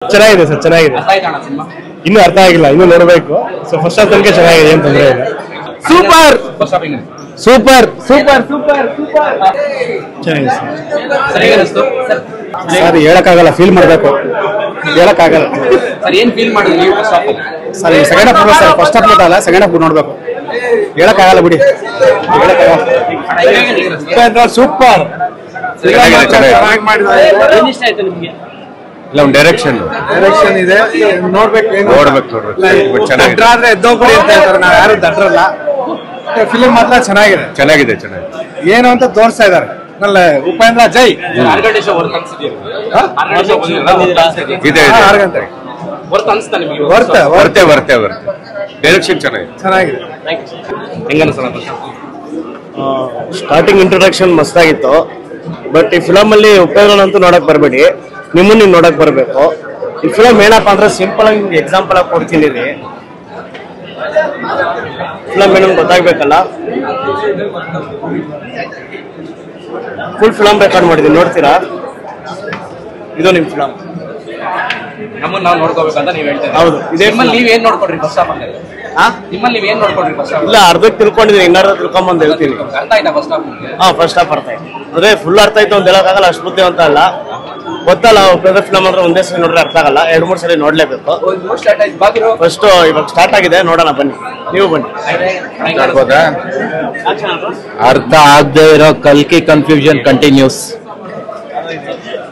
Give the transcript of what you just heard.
ಚೆನ್ನಾಗಿದೆ ಸರ್, ಚೆನ್ನಾಗಿದೆ. ಇನ್ನೂ ಅರ್ಥ ಆಗಿಲ್ಲ, ಇನ್ನೂ ನೋಡಬೇಕು. ಸೊ ಫಸ್ಟ್ ಹಾಫ್ ತನಕ ಚೆನ್ನಾಗಿದೆ, ಏನು ತೊಂದರೆ ಇಲ್ಲ. Super super super super super ಚೆನ್ನಾಗಿದೆ ಸರ್. ಹೇಳಕ್ಕಾಗಲ್ಲ, ಫೀಲ್ ಮಾಡಬೇಕು, ಹೇಳಕ್ಕಾಗಲ್ಲ sir. Second half sir, first half ಅಲ್ಲ, ಸೆಕೆಂಡ್ ಹಾಫ್ ನೋಡ್ಬೇಕು. ಹೇಳಕ್ಕಾಗಲ್ಲ ಬಿಡಿ, ಸೂಪರ್. ಇಲ್ಲ, ಒಂದು ಡೈರೆಕ್ಷನ್ ಇದೆ, ನೋಡ್ಬೇಕು ಚೆನ್ನಾಗಿದೆ. ಎದ್ದೋಗ್ಬಿಡಿ ಅಂತ ಹೇಳ್ತಾರೆ, ನಾವು ಯಾರು ದಡ್ರಲ್ಲ. ಫಿಲಿಂ ಮಾತ್ರ ಚೆನ್ನಾಗಿದೆ, ಚೆನ್ನಾಗಿದೆ ಏನು ಅಂತ ತೋರಿಸ್ತಾ ಇದಾರೆ. ಉಪೇಂದ್ರ ಜೈ. ಇದೆ 6 ಗಂಟೆ ವರ್ತೆ ಡೈರೆಕ್ಷನ್ ಚೆನ್ನಾಗಿದೆ. ಸ್ಟಾರ್ಟಿಂಗ್ ಇಂಟ್ರೊಡಕ್ಷನ್ ಮಸ್ತಾಗಿತ್ತು. ಬಟ್ ಈ ಫಿಲಮ್ ಅಲ್ಲಿ ಉಪೇಂದ್ರನಂತೂ ನೋಡಕ್ ಬರಬೇಡಿ, ನಿಮ್ಮನ್ನ ನೀವು ನೋಡಕ್ ಬರ್ಬೇಕು. ಈ ಫಿಲಮ್ ಏನಪ್ಪಾ ಅಂದ್ರೆ ಸಿಂಪಲ್ ಆಗಿ ನಿಮ್ಗೆ ಎಕ್ಸಾಂಪಲ್ ಆಗಿ ಕೊಡ್ತೀನಿ ರೀ. ಫಿಲಮ್ ಏನಂತ ಗೊತ್ತಾಗ್ಬೇಕಲ್ಲ. ಫುಲ್ ಫಿಲಮ್ ರೆಕಾರ್ಡ್ ಮಾಡಿದೀನಿ, ನೋಡ್ತೀರಾ? ಇದು ನಿಮ್ ಫಿಲಮ್. ನಮ್ಮನ್ನ ನಾವು ನೋಡ್ಕೋಬೇಕಂತ ನೀವ್ ಹೇಳ್ತೀರಾ? ಹೌದು. ನೀವೇನ್ ನೋಡ್ಕೊಂಡ್ರಿ ಫಸ್ಟ್ ಹಾಫ್ ಅಲ್ಲಿ? ನಿಮ್ಮಲ್ಲಿ ನೀವೇನ್ ನೋಡ್ಕೊಂಡ್ರಿ ಫಸ್ಟ್ ಹಾಫ್? ಇಲ್ಲ, ಅರ್ಧಕ್ಕೆ ತಿಳ್ಕೊಂಡಿದ್ದೀನಿ, ಇನ್ನಾರು ತಿಳ್ಕೊಂಬಂದು ಹೇಳ್ತೀನಿ. ಅರ್ಥ ಆಯ್ತಾ ಫಸ್ಟ್ ಹಾಫ್? ಫಸ್ಟ್ ಹಾಫ್ ಅರ್ಥ ಆಯ್ತು. ಅದೇ ಫುಲ್ ಅರ್ಥ ಆಯ್ತು ಅಂತ ಹೇಳಕ್ಕಾಗಲ್ಲ, ಅಷ್ಟು ಬುದ್ಧಿ ಅಂತ ಅಲ್ಲ. ಗೊತ್ತಲ್ಲ, ಉಪೇಂದ್ರ ಫಿಲಮ್ ಅಂದ್ರೆ ಒಂದೇ ಸಲ ನೋಡ್ರೆ ಅರ್ಥ ಆಗಲ್ಲ, 2-3 ಸಲ ನೋಡ್ಲೇಬೇಕು. ಫಸ್ಟ್ ಇವಾಗ ಸ್ಟಾರ್ಟ್ ಆಗಿದೆ, ನೋಡೋಣ ಬನ್ನಿ, ನೀವು ಬನ್ನಿ. ಅರ್ಥ ಆಗದೆ ಇರೋ ಕಲ್ಕಿ ಕನ್ಫ್ಯೂಷನ್ ಕಂಟಿನ್ಯೂಸ್.